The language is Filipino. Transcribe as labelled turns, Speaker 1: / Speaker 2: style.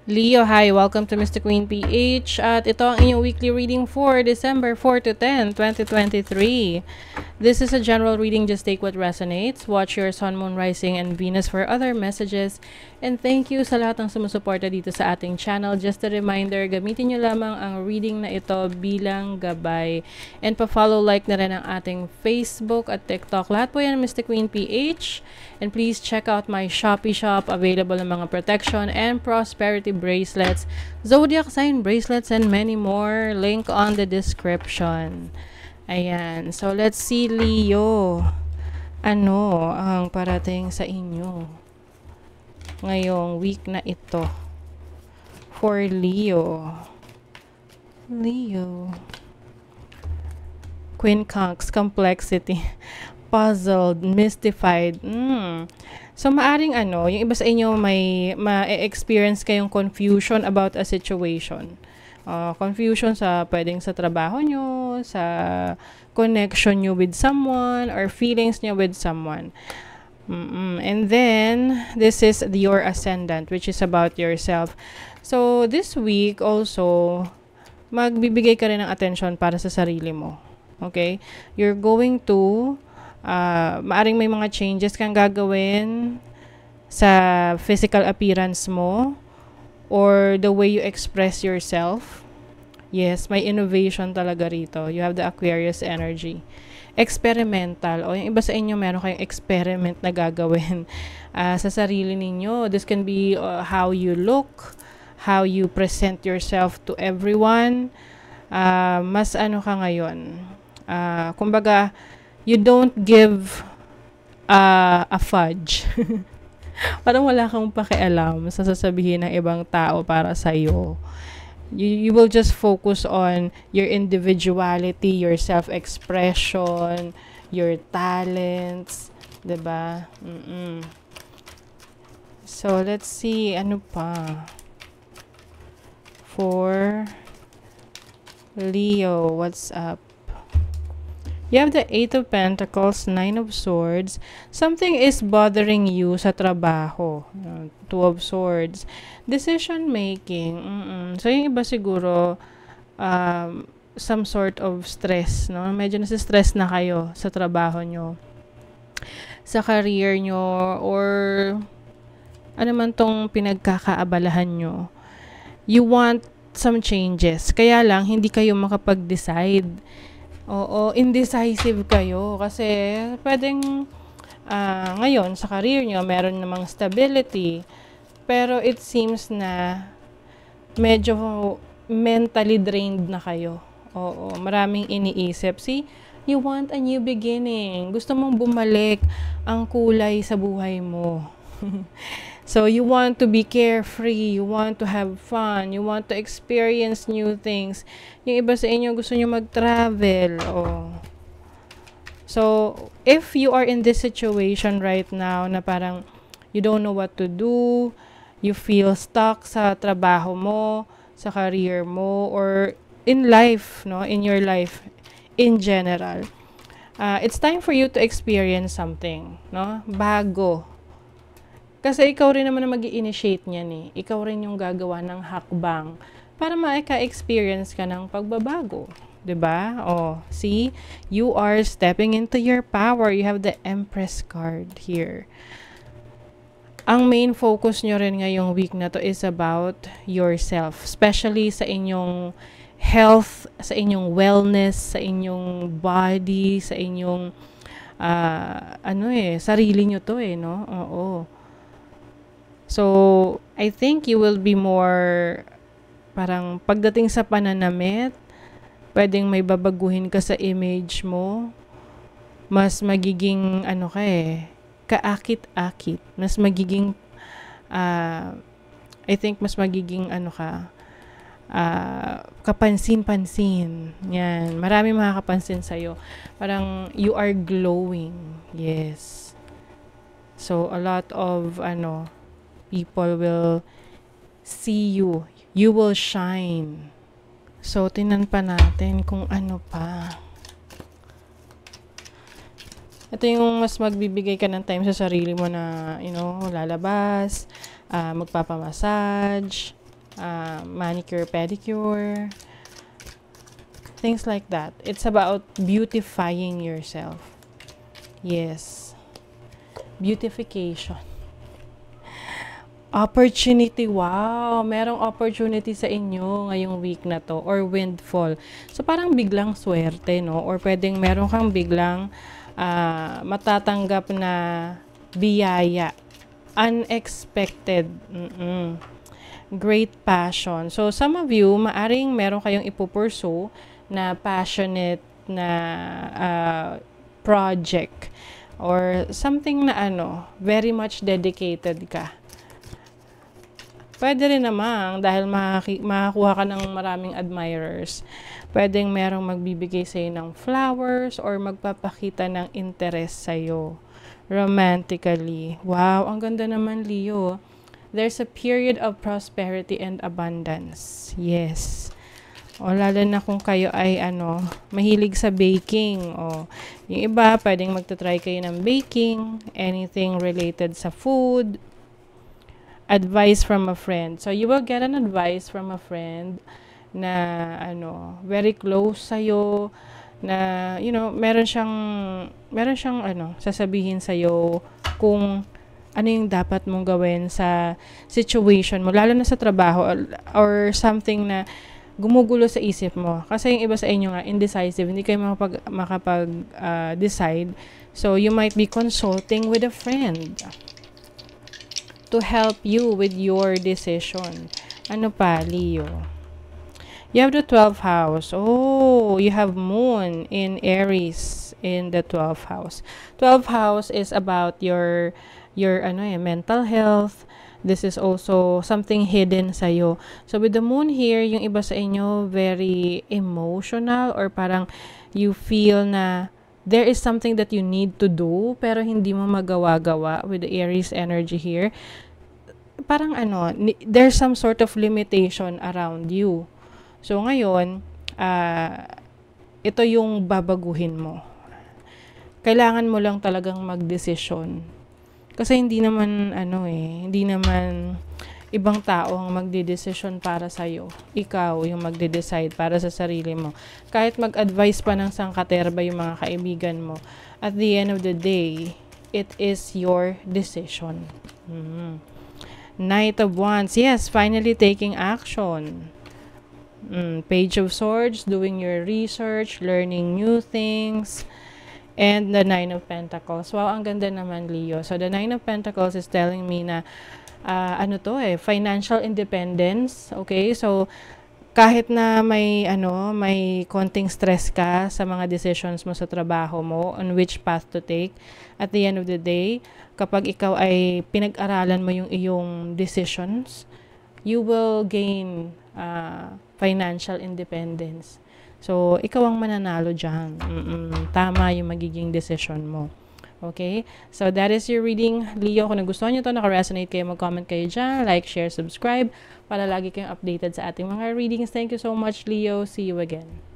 Speaker 1: Leo, hi! Welcome to Mr. Queen PH at ito ang inyong weekly reading for December 4 to 10, 2023. This is a general reading, just take what resonates. Watch your Sun, Moon, Rising, and Venus for other messages. And thank you sa lahat ng sumusuporta dito sa ating channel. Just a reminder, gamitin nyo lamang ang reading na ito bilang gabay. And pa-follow, like na rin ang ating Facebook at TikTok. Lahat po yan Mr. Queen PH. And please check out my Shopee shop. Available ng mga protection and prosperity bracelets, zodiac sign bracelets, and many more. Link on the description. Ayan. So, let's see, Leo. Ano ang parating sa inyo ngayong week na ito for Leo? Leo. Queen Conks, complexity. Puzzled, mystified. So, maaring yung iba sa inyo may ma-experience kayong confusion about a situation. Confusion pwedeng sa trabaho nyo, sa connection nyo with someone, or feelings nyo with someone. And then, this is your ascendant, which is about yourself. So, this week also, magbibigay ka rin ng attention para sa sarili mo. Okay? You're going to maaring may mga changes kang gagawin sa physical appearance mo or the way you express yourself. Yes, may innovation talaga rito. You have the Aquarius energy. Experimental. O yung iba sa inyo, meron kayong experiment na gagawin sa sarili ninyo. This can be how you look, how you present yourself to everyone. Mas ka ngayon. Kumbaga, you don't give a fudge. Parang wala kang pakialam sa sasabihin ng ibang tao para sa'yo. You will just focus on your individuality, your self-expression, your talents, 'di ba? So, let's see, ano pa? For Leo, what's up? You have the 8 of Pentacles, 9 of Swords. Something is bothering you sa trabaho. 2 of Swords. Decision making. So, yung iba siguro, some sort of stress. No? Medyo nasa-stress na kayo sa trabaho nyo. Sa career nyo. Or ano man tong pinagkakaabalahan nyo. You want some changes. Kaya lang, hindi kayo makapag-decide. Oo, indecisive kayo kasi pwedeng ngayon sa career nyo meron namang stability pero it seems na medyo mentally drained na kayo. Oo, maraming iniisip. See, you want a new beginning. Gusto mong bumalik ang kulay sa buhay mo. So, you want to be carefree, you want to have fun, you want to experience new things. Yung iba sa inyo, gusto nyo mag-travel. So, if you are in this situation right now na parang you don't know what to do, you feel stuck sa trabaho mo, sa career mo, or in life, no? In your life, in general. It's time for you to experience something, no? Bago. Kasi ikaw rin naman na mag-i-initiate niyan eh. Ikaw rin yung gagawa ng hakbang para maika-experience ka ng pagbabago. 'Di ba? See? You are stepping into your power. You have the Empress card here. Ang main focus nyo rin ngayong week na to is about yourself. Especially sa inyong health, sa inyong wellness, sa inyong body, sa inyong sarili nyo to eh, no? Oo. So, I think you will be more, parang pagdating sa pananamit, pwedeng may babaguhin ka sa image mo, mas magiging, kaakit-akit. Mas magiging, I think mas magiging, kapansin-pansin. Yan. Marami makakapansin sa'yo. Parang, you are glowing. Yes. So, a lot of, people will see you. You will shine. So, tingnan pa natin kung ano pa. Ito yung mas magbibigay ka ng time sa sarili mo na, lalabas, magpapamassage, manicure, pedicure, things like that. It's about beautifying yourself. Yes. Beautification. Opportunity. Wow, merong opportunity sa inyo ngayong week na to or windfall. So parang biglang swerte, no? Or pwedeng meron kang biglang matatanggap na biyaya. Unexpected. Great passion. So some of you, maaring meron kayong ipupursue na passionate na project or something na very much dedicated ka. Pwede rin namang dahil makakuha ka ng maraming admirers. Pwedeng merong magbibigay sa'yo ng flowers or magpapakita ng interest sa'yo romantically. Wow, ang ganda naman, Leo. There's a period of prosperity and abundance. Yes. O lalo na kung kayo ay mahilig sa baking. O yung iba, pwedeng magta-try kayo ng baking, anything related sa food. Advice from a friend. So you will get an advice from a friend na very close sa'yo, na meron siyang sasabihin sa'yo kung ano yung dapat mong gawin sa situation mo, lalo na sa trabaho or something na gumugulo sa isip mo. Kasi yung iba sa inyo nga indecisive, hindi kayo makapag-decide. So you might be consulting with a friend to help you with your decision. Ano pa, Leo? You have the 12th house. Oh, you have moon in Aries in the 12th house. 12th house is about your mental health. This is also something hidden sa'yo. So with the moon here, yung iba sa inyo very emotional or parang you feel na there is something that you need to do pero hindi mo magawa-gawa with the Aries energy here. Parang there's some sort of limitation around you. So ngayon, ito yung babaguhin mo. Kailangan mo lang talagang magdesisyon. Kasi hindi naman hindi naman ibang tao ang magdedesisyon para sa'yo. Ikaw yung magde-decide para sa sarili mo. Kahit mag-advise pa ng sangkaterba yung mga kaibigan mo, at the end of the day, it is your decision. Knight of Wands. Yes, finally taking action. Page of Swords, doing your research, learning new things. And the Nine of Pentacles. Wow, ang ganda naman, Leo. So, the Nine of Pentacles is telling me na financial independence. Okay? So, kahit na may konting stress ka sa mga decisions mo sa trabaho mo, on which path to take, at the end of the day, kapag ikaw ay pinag-aralan mo yung iyong decisions, you will gain financial independence. So, ikaw ang mananalo dyan. Tama yung magiging decision mo. Okay? So, that is your reading. Leo, kung nagustuhan nyo ito, naka-resonate kayo, mag-comment kayo dyan, like, share, subscribe, para lagi kayong updated sa ating mga readings. Thank you so much, Leo. See you again.